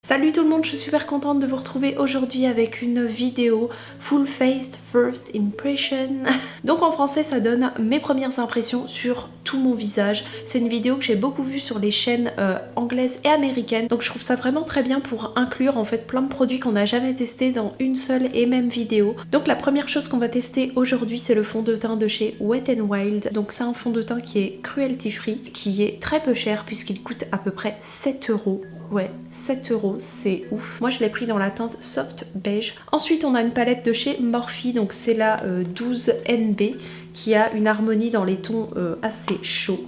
Salut tout le monde, je suis super contente de vous retrouver aujourd'hui avec une vidéo Full Face First Impression. Donc en français ça donne mes premières impressions sur tout mon visage. C'est une vidéo que j'ai beaucoup vue sur les chaînes anglaises et américaines. Donc je trouve ça vraiment très bien pour inclure en fait plein de produits qu'on n'a jamais testés dans une seule et même vidéo. Donc la première chose qu'on va tester aujourd'hui c'est le fond de teint de chez Wet n Wild. Donc c'est un fond de teint qui est cruelty free, qui est très peu cher puisqu'il coûte à peu près 7 €. Ouais, 7 €, c'est ouf. Moi je l'ai pris dans la teinte soft beige. Ensuite on a une palette de chez Morphe, donc c'est la 12 NB qui a une harmonie dans les tons assez chauds.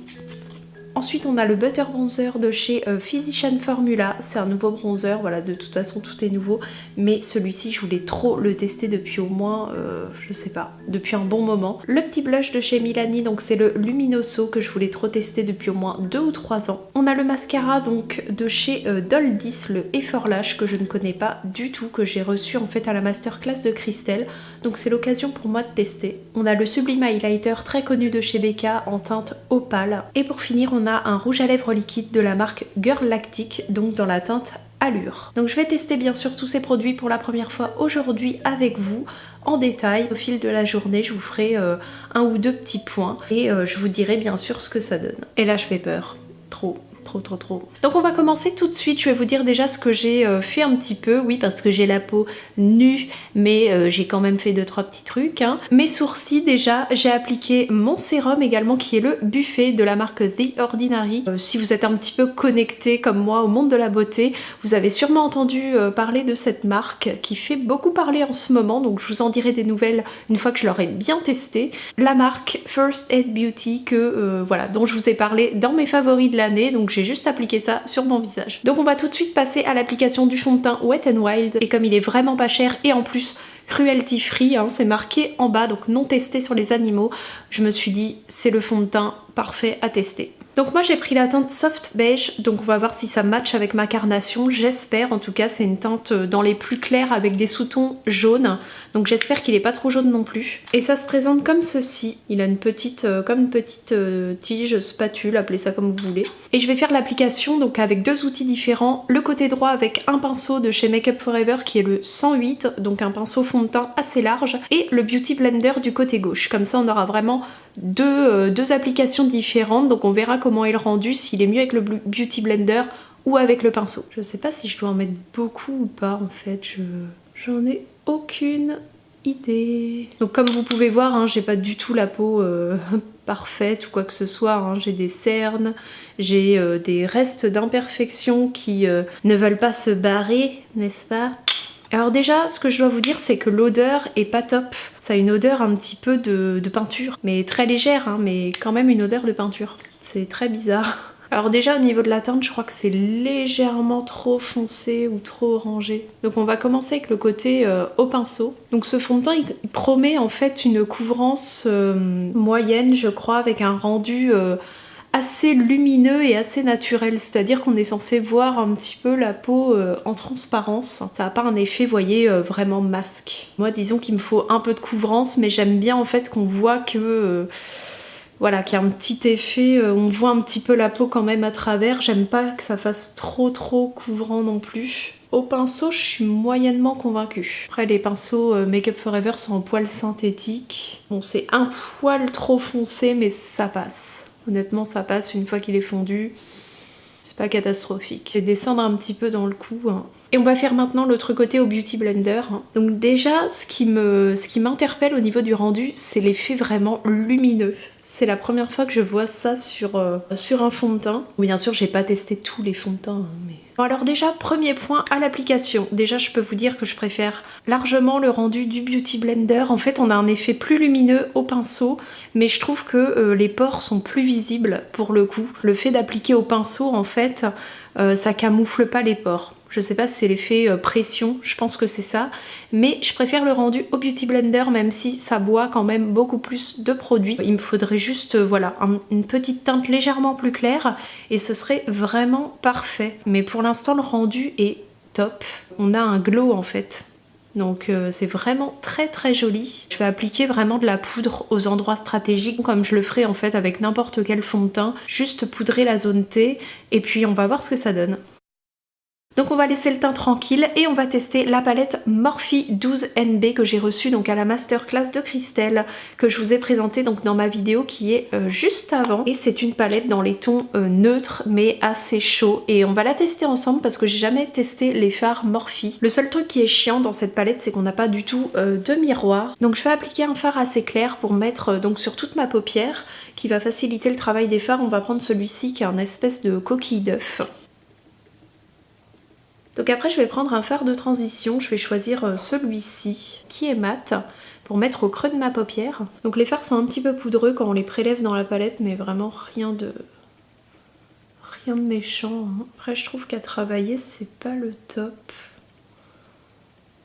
Ensuite on a le Butter Bronzer de chez Physician Formula, c'est un nouveau bronzer, voilà, de toute façon tout est nouveau, mais celui-ci je voulais trop le tester depuis au moins, je sais pas, depuis un bon moment. Le petit blush de chez Milani, donc c'est le Luminoso que je voulais trop tester depuis au moins 2 ou 3 ans. On a le mascara donc de chez Doll10, le Effort Lash, que je ne connais pas du tout, que j'ai reçu en fait à la masterclass de Christelle, donc c'est l'occasion pour moi de tester. On a le Sublime Highlighter très connu de chez Becca en teinte opale, et pour finir on a un rouge à lèvres liquide de la marque Girl Lactic, donc dans la teinte Allure. Donc je vais tester bien sûr tous ces produits pour la première fois aujourd'hui avec vous en détail. Au fil de la journée je vous ferai un ou deux petits points et je vous dirai bien sûr ce que ça donne. Et là je fais peur, trop. Donc on va commencer tout de suite. Je vais vous dire déjà ce que j'ai fait un petit peu. Oui, parce que j'ai la peau nue, mais j'ai quand même fait 2-3 petits trucs. Mes sourcils déjà, j'ai appliqué mon sérum également qui est le Buffet de la marque The Ordinary. Si vous êtes un petit peu connecté comme moi au monde de la beauté, vous avez sûrement entendu parler de cette marque qui fait beaucoup parler en ce moment. Donc je vous en dirai des nouvelles une fois que je l'aurai bien testé. La marque First Aid Beauty que voilà, dont je vous ai parlé dans mes favoris de l'année. Donc j'ai juste appliqué ça sur mon visage. Donc on va tout de suite passer à l'application du fond de teint Wet n Wild, et comme il est vraiment pas cher et en plus cruelty free, c'est marqué en bas, donc non testé sur les animaux, je me suis dit c'est le fond de teint parfait à tester. Donc moi j'ai pris la teinte soft beige, donc on va voir si ça match avec ma carnation, j'espère. En tout cas c'est une teinte dans les plus clairs avec des sous-tons jaunes, donc j'espère qu'il est pas trop jaune non plus. Et ça se présente comme ceci, il a une petite, comme une petite tige, spatule, appelez ça comme vous voulez. Et je vais faire l'application donc avec deux outils différents, le côté droit avec un pinceau de chez Make Up For Ever qui est le 108, donc un pinceau fond de teint assez large, et le Beauty Blender du côté gauche. Comme ça on aura vraiment deux applications différentes, donc on verra comment est le rendu, s'il est mieux avec le Beauty Blender ou avec le pinceau. Je sais pas si je dois en mettre beaucoup ou pas en fait, j'en ai aucune idée. Donc comme vous pouvez voir, j'ai pas du tout la peau parfaite ou quoi que ce soit, j'ai des cernes, j'ai des restes d'imperfections qui ne veulent pas se barrer, n'est-ce pas? Alors déjà, ce que je dois vous dire, c'est que l'odeur est pas top. Ça a une odeur un petit peu de peinture, mais très légère, mais quand même une odeur de peinture. C'est très bizarre. Alors déjà au niveau de la teinte, je crois que c'est légèrement trop foncé ou trop orangé. Donc on va commencer avec le côté au pinceau. Donc ce fond de teint, il promet en fait une couvrance moyenne, je crois, avec un rendu assez lumineux et assez naturel, c'est-à-dire qu'on est censé voir un petit peu la peau en transparence. Ça n'a pas un effet, vous voyez, vraiment masque. Moi disons qu'il me faut un peu de couvrance, mais j'aime bien en fait qu'on voit que voilà, qu'il y a un petit effet, on voit un petit peu la peau quand même à travers. J'aime pas que ça fasse trop couvrant non plus. Au pinceau, je suis moyennement convaincue. Après, les pinceaux Make Up For Ever sont en poil synthétique. Bon, c'est un poil trop foncé, mais ça passe. Honnêtement, ça passe une fois qu'il est fondu. C'est pas catastrophique. Je vais descendre un petit peu dans le cou. Et on va faire maintenant l'autre côté au Beauty Blender. Donc déjà, ce qui m'interpelle au niveau du rendu, c'est l'effet vraiment lumineux. C'est la première fois que je vois ça sur un fond de teint. Bien sûr, j'ai pas testé tous les fonds de teint, mais... Bon, alors déjà, premier point à l'application. Déjà, je peux vous dire que je préfère largement le rendu du Beauty Blender. En fait, on a un effet plus lumineux au pinceau, mais je trouve que les pores sont plus visibles pour le coup. Le fait d'appliquer au pinceau, en fait, ça camoufle pas les pores. Je sais pas si c'est l'effet pression, je pense que c'est ça. Mais je préfère le rendu au Beauty Blender, même si ça boit quand même beaucoup plus de produits. Il me faudrait juste, voilà, une petite teinte légèrement plus claire et ce serait vraiment parfait. Mais pour l'instant, le rendu est top. On a un glow en fait. Donc c'est vraiment très joli. Je vais appliquer vraiment de la poudre aux endroits stratégiques comme je le ferai en fait avec n'importe quel fond de teint. Juste poudrer la zone T et puis on va voir ce que ça donne. Donc on va laisser le teint tranquille et on va tester la palette Morphe 12 NB que j'ai reçue donc à la masterclass de Christelle que je vous ai présentée donc dans ma vidéo qui est juste avant. Et c'est une palette dans les tons neutres mais assez chauds et on va la tester ensemble parce que j'ai jamais testé les fards Morphe. Le seul truc qui est chiant dans cette palette c'est qu'on n'a pas du tout de miroir. Donc je vais appliquer un fard assez clair pour mettre donc sur toute ma paupière qui va faciliter le travail des fards. On va prendre celui-ci qui est un espèce de coquille d'œuf. Donc après je vais prendre un fard de transition, je vais choisir celui-ci qui est mat pour mettre au creux de ma paupière. Donc les fards sont un petit peu poudreux quand on les prélève dans la palette mais vraiment rien de méchant. Après je trouve qu'à travailler c'est pas le top.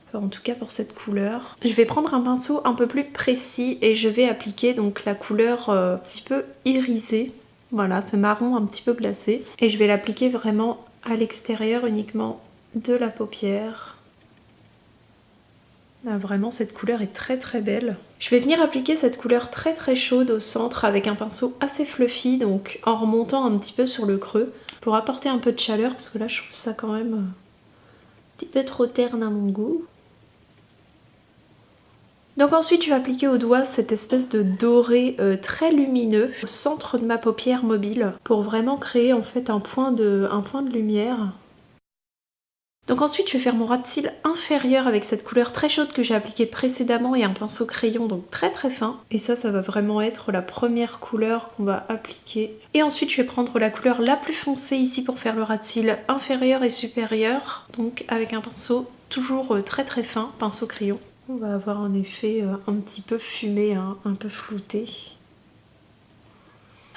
Enfin, en tout cas pour cette couleur. Je vais prendre un pinceau un peu plus précis et je vais appliquer donc la couleur un petit peu irisée. Voilà, ce marron un petit peu glacé. Et je vais l'appliquer vraiment à l'extérieur uniquement de la paupière. Là, vraiment cette couleur est très très belle. Je vais venir appliquer cette couleur très très chaude au centre avec un pinceau assez fluffy, donc en remontant un petit peu sur le creux pour apporter un peu de chaleur parce que là je trouve ça quand même un petit peu trop terne à mon goût. Donc ensuite je vais appliquer au doigt cette espèce de doré très lumineux au centre de ma paupière mobile pour vraiment créer en fait un point de lumière. Donc ensuite je vais faire mon ras de cils inférieur avec cette couleur très chaude que j'ai appliquée précédemment et un pinceau crayon donc très très fin. Et ça va vraiment être la première couleur qu'on va appliquer. Et ensuite je vais prendre la couleur la plus foncée ici pour faire le ras de cils inférieur et supérieur. Donc avec un pinceau toujours très très fin, pinceau crayon. On va avoir un effet un petit peu fumé, hein, un peu flouté.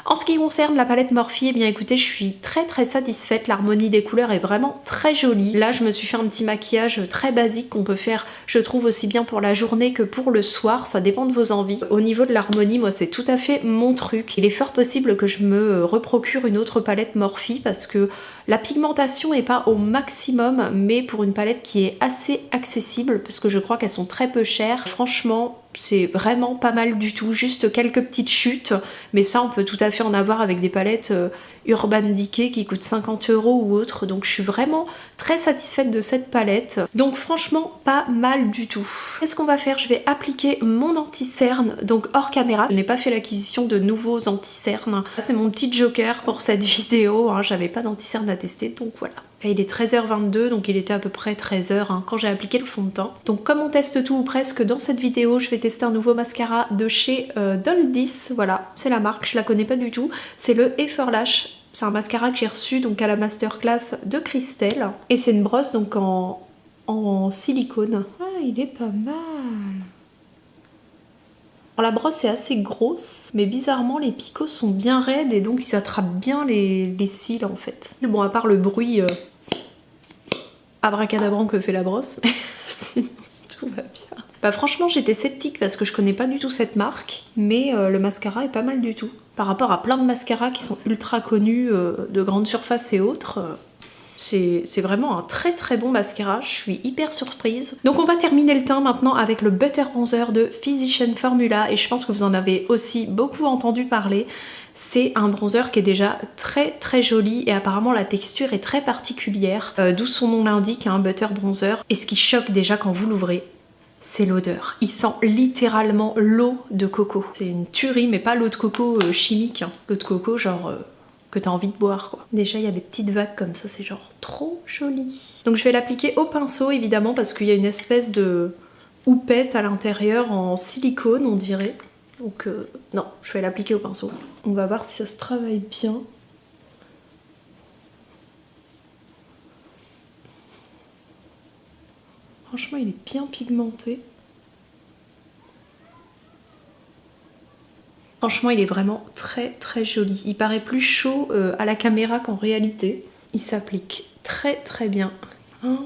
En ce qui concerne la palette Morphe, eh bien écoutez, je suis très très satisfaite. L'harmonie des couleurs est vraiment très jolie. Là, je me suis fait un petit maquillage très basique qu'on peut faire, je trouve, aussi bien pour la journée que pour le soir. Ça dépend de vos envies. Au niveau de l'harmonie, moi, c'est tout à fait mon truc. Il est fort possible que je me reprocure une autre palette Morphe parce que la pigmentation n'est pas au maximum, mais pour une palette qui est assez accessible, parce que je crois qu'elles sont très peu chères, franchement, c'est vraiment pas mal du tout. Juste quelques petites chutes, mais ça, on peut tout à fait en avoir avec des palettes Urban Decay qui coûtent 50 € ou autre. Donc je suis vraiment très satisfaite de cette palette. Donc franchement, pas mal du tout. Qu'est-ce qu'on va faire? Je vais appliquer mon anti-cerne, donc hors caméra. Je n'ai pas fait l'acquisition de nouveaux anti-cernes. C'est mon petit joker pour cette vidéo, hein. J'avais pas d'anti-cerne à tester, donc voilà. Là, il est 13h22, donc il était à peu près 13h hein, quand j'ai appliqué le fond de teint. Donc comme on teste tout ou presque dans cette vidéo, je vais tester un nouveau mascara de chez Doll10. Voilà, c'est la marque, je la connais pas du tout. C'est le Efforlash. C'est un mascara que j'ai reçu donc à la masterclass de Christelle. Et c'est une brosse donc en silicone. Ah, il est pas mal. Alors la brosse est assez grosse, mais bizarrement les picots sont bien raides et donc ils attrapent bien les cils en fait. Bon, à part le bruit abracadabrant que fait la brosse, sinon tout va bien. Bah franchement j'étais sceptique parce que je connais pas du tout cette marque, mais le mascara est pas mal du tout. Par rapport à plein de mascaras qui sont ultra connus de grande surface et autres, c'est vraiment un très très bon mascara, je suis hyper surprise. Donc on va terminer le teint maintenant avec le Butter Bronzer de Physician Formula et je pense que vous en avez aussi beaucoup entendu parler. C'est un bronzer qui est déjà très très joli et apparemment la texture est très particulière, d'où son nom l'indique, un Butter Bronzer. Et ce qui choque déjà quand vous l'ouvrez, c'est l'odeur. Il sent littéralement l'eau de coco. C'est une tuerie, mais pas l'eau de coco chimique, hein. L'eau de coco genre... que t'as envie de boire quoi. Déjà il y a des petites vagues comme ça, c'est genre trop joli. Donc je vais l'appliquer au pinceau évidemment parce qu'il y a une espèce de houppette à l'intérieur en silicone on dirait. Donc non, je vais l'appliquer au pinceau. On va voir si ça se travaille bien. Franchement il est bien pigmenté. Franchement, il est vraiment très très joli. Il paraît plus chaud à la caméra qu'en réalité. Il s'applique très très bien. Oh,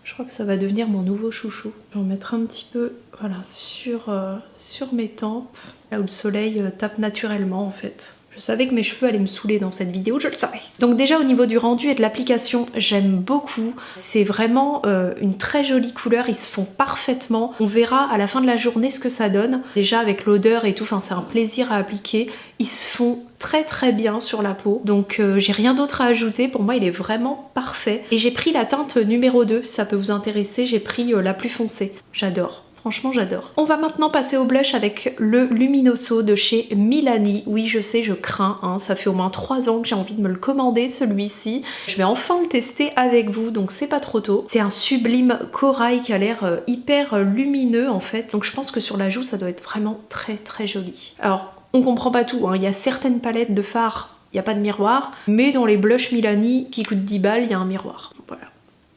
je crois que ça va devenir mon nouveau chouchou. Je vais en mettre un petit peu voilà, sur mes tempes, là où le soleil tape naturellement en fait. Je savais que mes cheveux allaient me saouler dans cette vidéo, je le savais. Donc déjà au niveau du rendu et de l'application, j'aime beaucoup. C'est vraiment une très jolie couleur, ils se font parfaitement. On verra à la fin de la journée ce que ça donne. Déjà avec l'odeur et tout, enfin c'est un plaisir à appliquer. Ils se font très bien sur la peau. Donc j'ai rien d'autre à ajouter, pour moi il est vraiment parfait. Et j'ai pris la teinte numéro 2, si ça peut vous intéresser, j'ai pris la plus foncée. J'adore. Franchement, j'adore. On va maintenant passer au blush avec le Luminoso de chez Milani. Oui, je sais, je crains, hein. Ça fait au moins 3 ans que j'ai envie de me le commander, celui-ci. Je vais enfin le tester avec vous, donc c'est pas trop tôt. C'est un sublime corail qui a l'air hyper lumineux en fait. Donc je pense que sur la joue, ça doit être vraiment très joli. Alors, on comprend pas tout, hein. Il y a certaines palettes de fard, il n'y a pas de miroir. Mais dans les blushs Milani qui coûtent 10 balles, il y a un miroir. Voilà,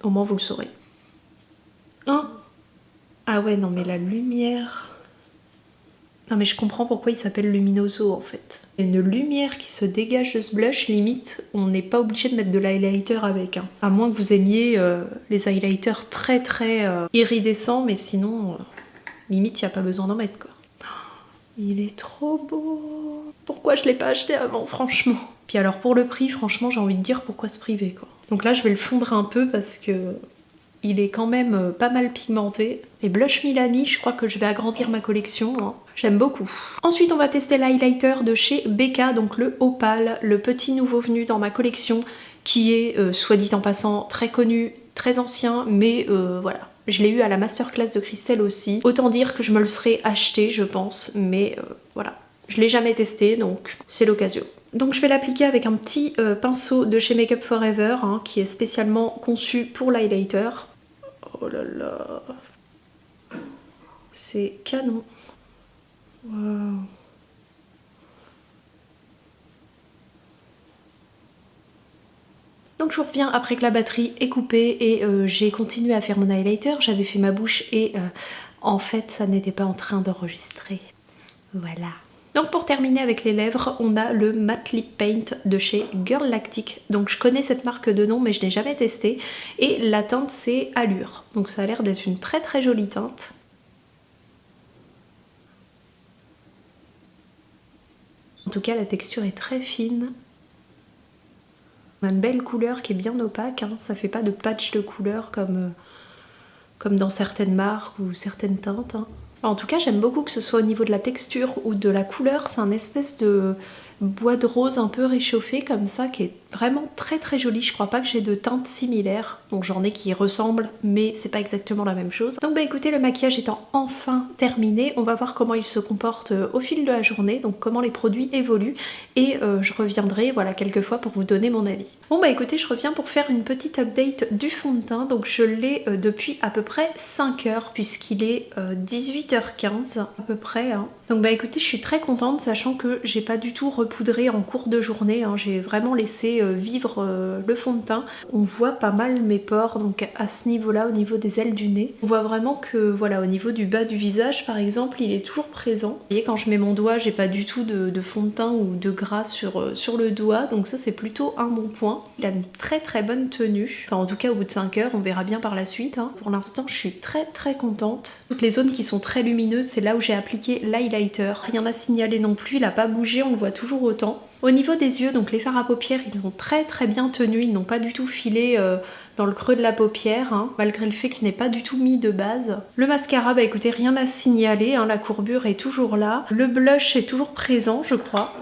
au moins vous le saurez. Hein? Ah ouais, non mais la lumière... Non mais je comprends pourquoi il s'appelle Luminoso en fait. Il y a une lumière qui se dégage de ce blush, limite, on n'est pas obligé de mettre de l'highlighter avec. Hein. À moins que vous aimiez les highlighters très iridescents, mais sinon, limite, il n'y a pas besoin d'en mettre quoi. Il est trop beau. Pourquoi je l'ai pas acheté avant, franchement? Puis alors pour le prix, franchement, j'ai envie de dire pourquoi se priver quoi. Donc là, je vais le fondre un peu parce que... il est quand même pas mal pigmenté. Les blushs Milani, je crois que je vais agrandir ma collection. Hein. J'aime beaucoup. Ensuite, on va tester l'highlighter de chez Becca, donc le Opale, le petit nouveau venu dans ma collection, qui est, soit dit en passant, très connu, très ancien, mais voilà. Je l'ai eu à la masterclass de Christelle aussi. Autant dire que je me le serais acheté, je pense, mais voilà. Je l'ai jamais testé, donc c'est l'occasion. Donc je vais l'appliquer avec un petit pinceau de chez Make Up Forever, hein, qui est spécialement conçu pour l'highlighter. Oh là là, c'est canon. Waouh. Donc je vous reviens après que la batterie est coupée et j'ai continué à faire mon highlighter. J'avais fait ma bouche et en fait ça n'était pas en train d'enregistrer. Voilà. Donc pour terminer avec les lèvres, on a le Matte Lip Paint de chez Girl Lactic. Donc je connais cette marque de nom mais je n'ai jamais testé. Et la teinte c'est Allure. Donc ça a l'air d'être une très jolie teinte. En tout cas la texture est très fine. On a une belle couleur qui est bien opaque. Hein. Ça fait pas de patch de couleur comme dans certaines marques ou certaines teintes. Hein. En tout cas, j'aime beaucoup que ce soit au niveau de la texture ou de la couleur. C'est un espèce de bois de rose un peu réchauffé comme ça qui est vraiment très joli. Je crois pas que j'ai de teintes similaires. Donc j'en ai qui ressemblent mais c'est pas exactement la même chose. Donc bah écoutez, le maquillage étant enfin terminé, on va voir comment il se comporte au fil de la journée, donc comment les produits évoluent et je reviendrai voilà quelques fois pour vous donner mon avis. Bon bah écoutez, je reviens pour faire une petite update du fond de teint. Donc je l'ai depuis à peu près 5 heures puisqu'il est 18h15 à peu près. Hein. Donc bah écoutez, je suis très contente sachant que j'ai pas du tout repoudré en cours de journée. Hein. J'ai vraiment laissé vivre le fond de teint. On voit pas mal mes pores donc à ce niveau là, au niveau des ailes du nez. On voit vraiment que voilà, au niveau du bas du visage par exemple, il est toujours présent. Vous voyez, quand je mets mon doigt, j'ai pas du tout de fond de teint ou de gras sur le doigt, donc ça c'est plutôt un bon point. Il a une très bonne tenue, enfin en tout cas au bout de 5 heures, on verra bien par la suite. Hein. Pour l'instant je suis très contente. Toutes les zones qui sont très lumineuses, c'est là où j'ai appliqué l'highlighter. Rien à signaler non plus, il a pas bougé, on le voit toujours autant. Au niveau des yeux, donc les fards à paupières, ils sont très bien tenus, ils n'ont pas du tout filé dans le creux de la paupière, hein, malgré le fait que je n'ai pas du tout mis de base. Le mascara, bah écoutez, rien à signaler, hein, la courbure est toujours là. Le blush est toujours présent, je crois.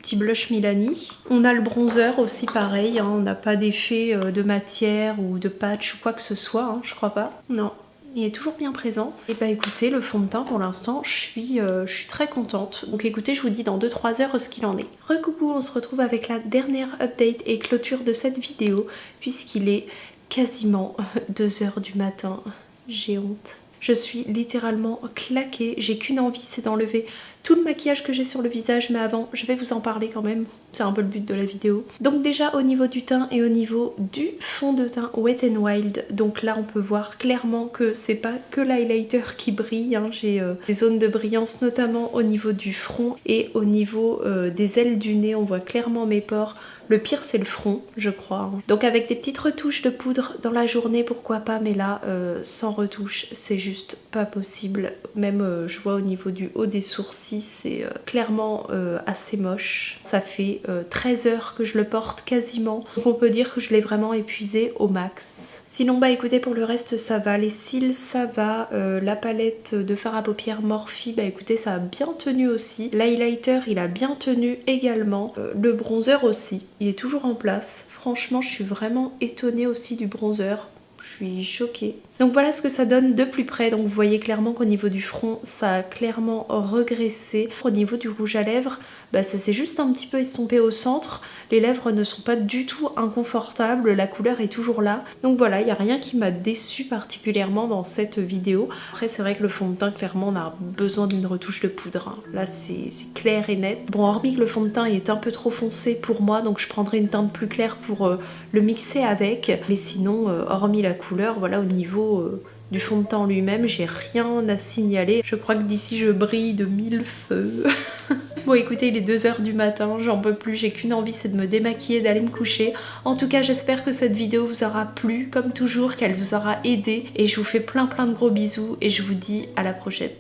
Petit blush Milani. On a le bronzer aussi pareil, hein, on n'a pas d'effet de matière ou de patch ou quoi que ce soit, hein, je crois pas. Non. Il est toujours bien présent. Et bah écoutez, le fond de teint pour l'instant, je suis très contente. Donc écoutez, je vous dis dans 2-3 heures ce qu'il en est. Recoucou, on se retrouve avec la dernière update et clôture de cette vidéo, puisqu'il est quasiment 2 h du matin. J'ai honte. Je suis littéralement claquée, j'ai qu'une envie, c'est d'enlever tout le maquillage que j'ai sur le visage, mais avant je vais vous en parler quand même, c'est un peu le but de la vidéo. Donc déjà au niveau du teint et au niveau du fond de teint Wet n Wild, donc là on peut voir clairement que c'est pas que l'highlighter qui brille, hein. J'ai des zones de brillance notamment au niveau du front et au niveau des ailes du nez, on voit clairement mes pores Le pire c'est le front, je crois. Donc avec des petites retouches de poudre dans la journée, pourquoi pas, mais là sans retouche c'est juste pas possible. Même je vois au niveau du haut des sourcils, c'est clairement assez moche. Ça fait 13 heures que je le porte quasiment, donc on peut dire que je l'ai vraiment épuisé au max. Sinon bah écoutez, pour le reste ça va, les cils ça va, la palette de fard à paupières Morphe, bah écoutez ça a bien tenu aussi. L'highlighter il a bien tenu également, le bronzer aussi, il est toujours en place. Franchement je suis vraiment étonnée aussi du bronzer. Je suis choquée. Donc voilà ce que ça donne de plus près. Donc vous voyez clairement qu'au niveau du front, ça a clairement régressé. Au niveau du rouge à lèvres, bah ça s'est juste un petit peu estompé au centre. Les lèvres ne sont pas du tout inconfortables. La couleur est toujours là. Donc voilà, il n'y a rien qui m'a déçue particulièrement dans cette vidéo. Après c'est vrai que le fond de teint, clairement, on a besoin d'une retouche de poudre. Hein. Là c'est clair et net. Bon, hormis que le fond de teint est un peu trop foncé pour moi, donc je prendrai une teinte plus claire pour le mixer avec. Mais sinon, hormis la couleur, voilà, au niveau du fond de teint lui-même, j'ai rien à signaler. Je crois que d'ici je brille de mille feux. Bon écoutez, il est 2 h du matin, j'en peux plus, j'ai qu'une envie, c'est de me démaquiller, d'aller me coucher. En tout cas, j'espère que cette vidéo vous aura plu, comme toujours, qu'elle vous aura aidé. Et je vous fais plein de gros bisous et je vous dis à la prochaine.